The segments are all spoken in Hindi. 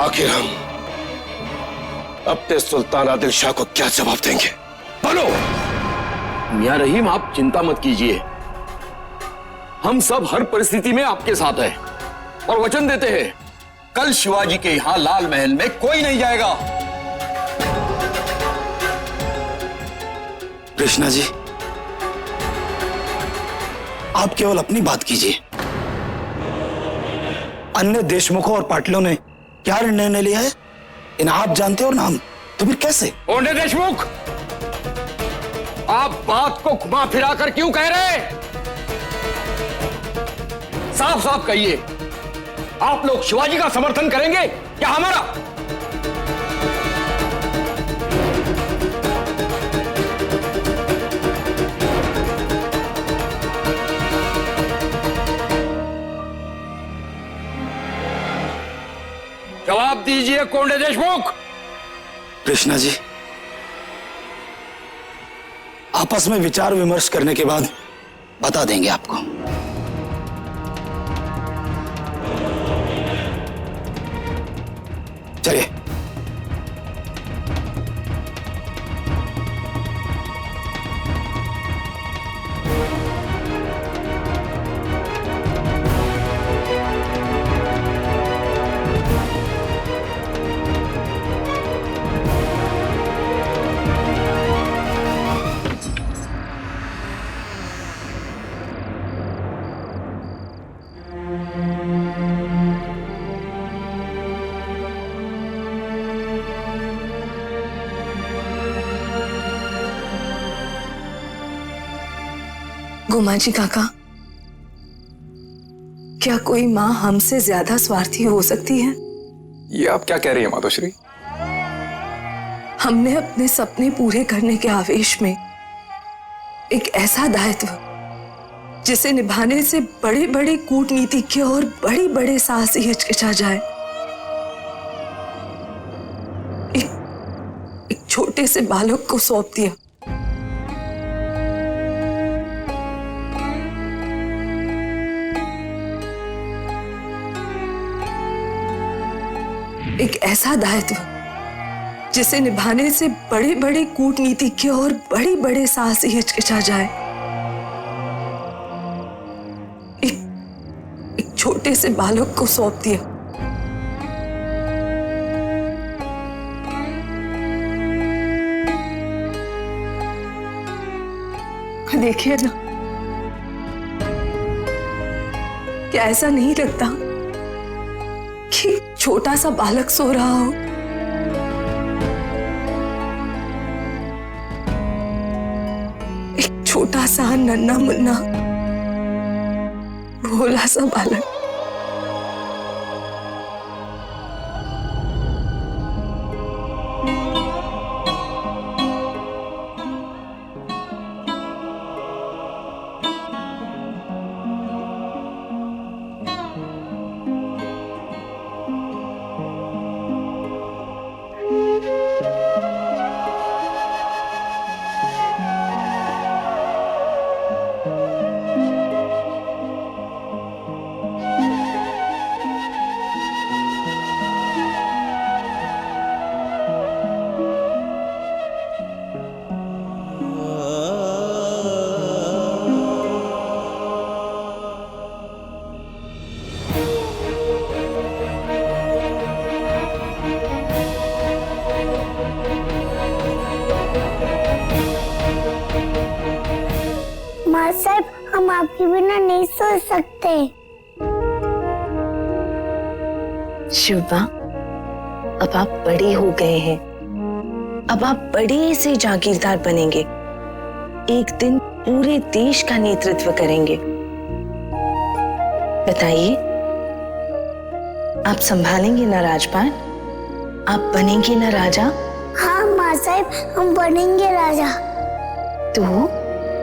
आखिर हम अपने सुल्तान आदिल शाह को क्या जवाब देंगे? बोलो। मियां रहीम, आप चिंता मत कीजिए, हम सब हर परिस्थिति में आपके साथ हैं और वचन देते हैं कल शिवाजी के यहां लाल महल में कोई नहीं जाएगा। कृष्णा जी, आप केवल अपनी बात कीजिए। अन्य देशमुखों और पाटिलों ने क्या निर्णय लिया है इन आप जानते हो ना हम, तो फिर कैसे? ओंडे देशमुख, आप बात को घुमा फिरा कर क्यों कह रहे? साफ साफ कहिए, आप लोग शिवाजी का समर्थन करेंगे या हमारा? जवाब दीजिए कोंडे देशमुख। कृष्णा जी, आपस में विचार विमर्श करने के बाद बता देंगे आपको। चलिए। गुमाजी काका, क्या कोई मां हमसे ज्यादा स्वार्थी हो सकती है? ये आप क्या कह रही हैं मातोश्री? हमने अपने सपने पूरे करने के आवेश में एक ऐसा दायित्व जिसे निभाने से बड़े बड़े कूटनीतिज्ञ और बड़े बड़े साहसी हिचकिचा जाए, एक छोटे से बालक को सौंप दिया। एक ऐसा दायित्व जिसे निभाने से बड़े बड़े कूटनीतिज्ञ और बड़े बड़े साहसी हिचकिचा जाए, एक छोटे से बालक को सौंप दिया। देखिए ना, क्या ऐसा नहीं लगता कि छोटा सा बालक सो रहा हो? एक छोटा सा नन्हा मुन्ना भोला सा बालक। माँ साहब, हम आपके बिना नहीं सो सकते। शिवा, अब आप बड़े हो गए हैं, अब आप बड़े से जागीरदार बनेंगे, एक दिन पूरे देश का नेतृत्व करेंगे। बताइए, आप संभालेंगे ना राजपाट? आप बनेंगे ना राजा? हाँ माँ साहब, हम बनेंगे राजा। तो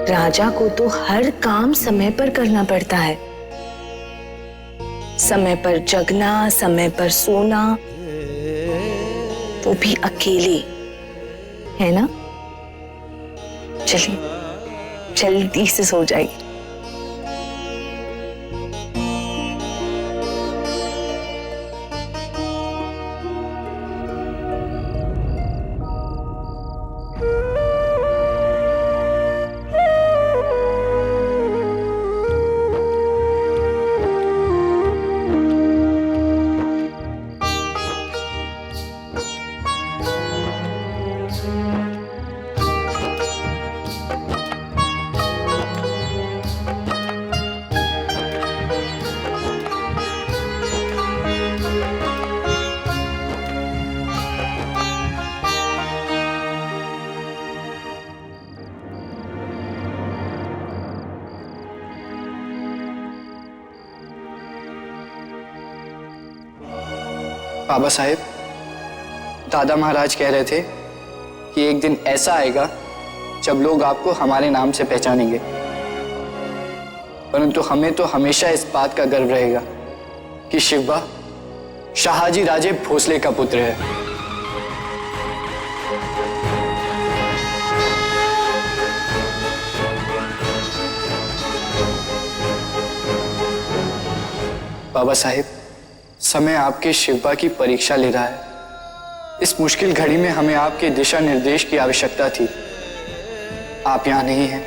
राजा को तो हर काम समय पर करना पड़ता है, समय पर जगना, समय पर सोना, वो भी अकेले, है ना? चलिए जल्दी से सो जाइए। बाबा साहेब, दादा महाराज कह रहे थे कि एक दिन ऐसा आएगा जब लोग आपको हमारे नाम से पहचानेंगे, परंतु हमें तो हमेशा इस बात का गर्व रहेगा कि शिवबा शाहाजी राजे भोसले का पुत्र है। बाबा साहेब, समय आपके शिवबा की परीक्षा ले रहा है। इस मुश्किल घड़ी में हमें आपके दिशा निर्देश की आवश्यकता थी। आप यहां नहीं हैं,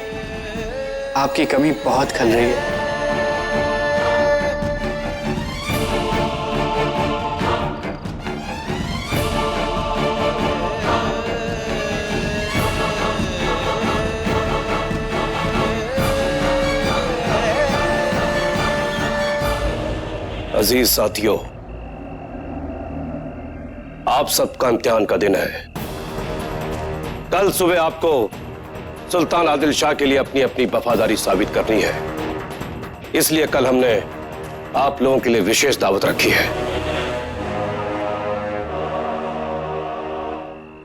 आपकी कमी बहुत खल रही है। अजीज साथियों, आप सबका इम्तिहान का दिन है। कल सुबह आपको सुल्तान आदिल शाह के लिए अपनी अपनी वफादारी साबित करनी है। इसलिए कल हमने आप लोगों के लिए विशेष दावत रखी है।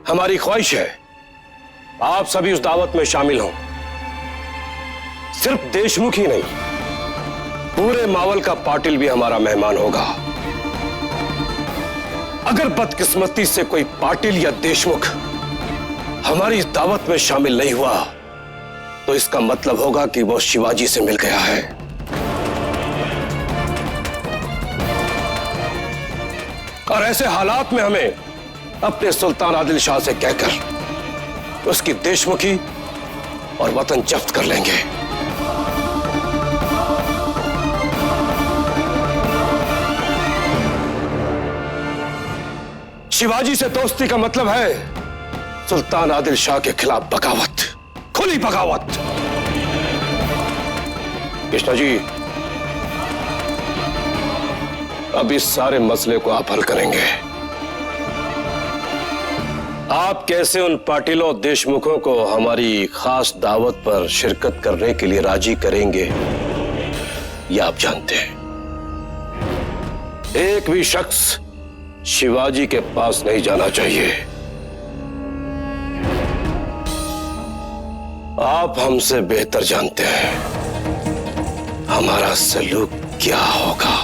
हमारी ख्वाहिश है आप सभी उस दावत में शामिल हों। सिर्फ देशमुख ही नहीं, पूरे मावल का पाटिल भी हमारा मेहमान होगा। अगर बदकिस्मती से कोई पाटिल या देशमुख हमारी इस दावत में शामिल नहीं हुआ तो इसका मतलब होगा कि वो शिवाजी से मिल गया है। और ऐसे हालात में हमें अपने सुल्तान आदिल शाह से कहकर उसकी देशमुखी और वतन जब्त कर लेंगे। शिवाजी से दोस्ती का मतलब है सुल्तान आदिल शाह के खिलाफ बगावत, खुली बगावत। कृष्णा जी, अब इस सारे मसले को आप हल करेंगे। आप कैसे उन पाटिलों देशमुखों को हमारी खास दावत पर शिरकत करने के लिए राजी करेंगे, यह आप जानते हैं। एक भी शख्स शिवाजी के पास नहीं जाना चाहिए। आप हमसे बेहतर जानते हैं हमारा सलूक क्या होगा।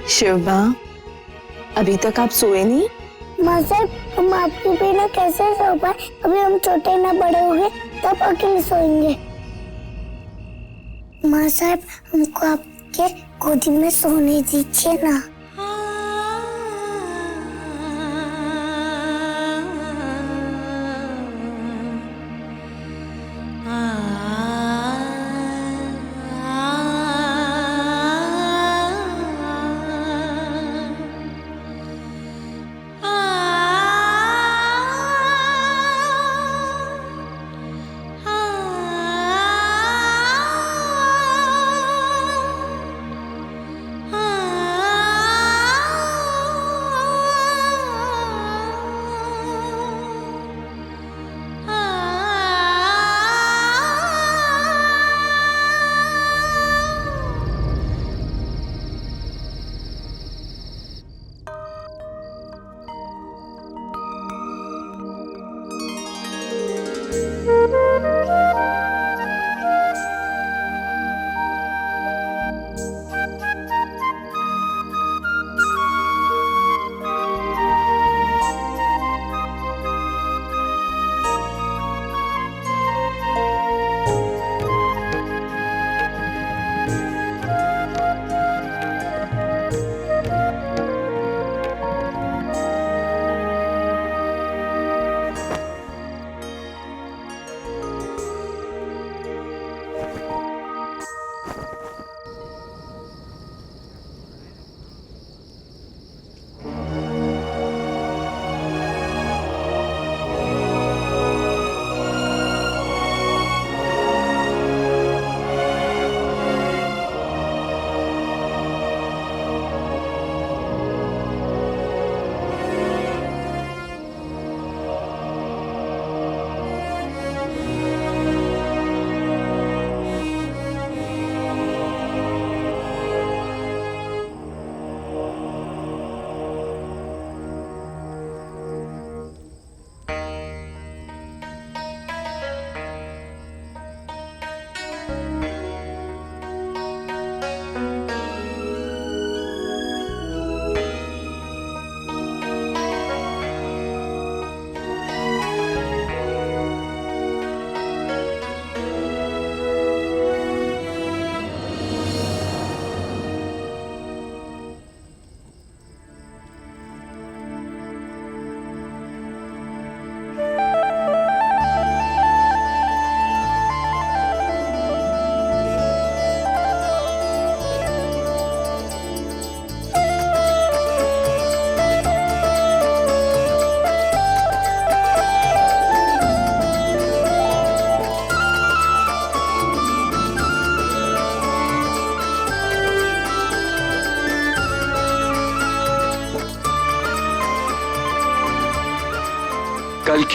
शिवबा, अभी तक आप सोए नहीं? माँ साहब, हम आपके बिना कैसे सो पाए? अभी हम छोटे ना बड़े हो गए तब अकेले सोएंगे। माँ साहब, हमको आपके गोदी में सोने दीजिए ना।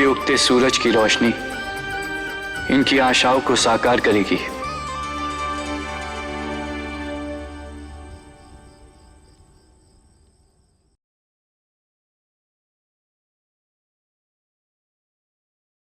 के उगते सूरज की रोशनी इनकी आशाओं को साकार करेगी।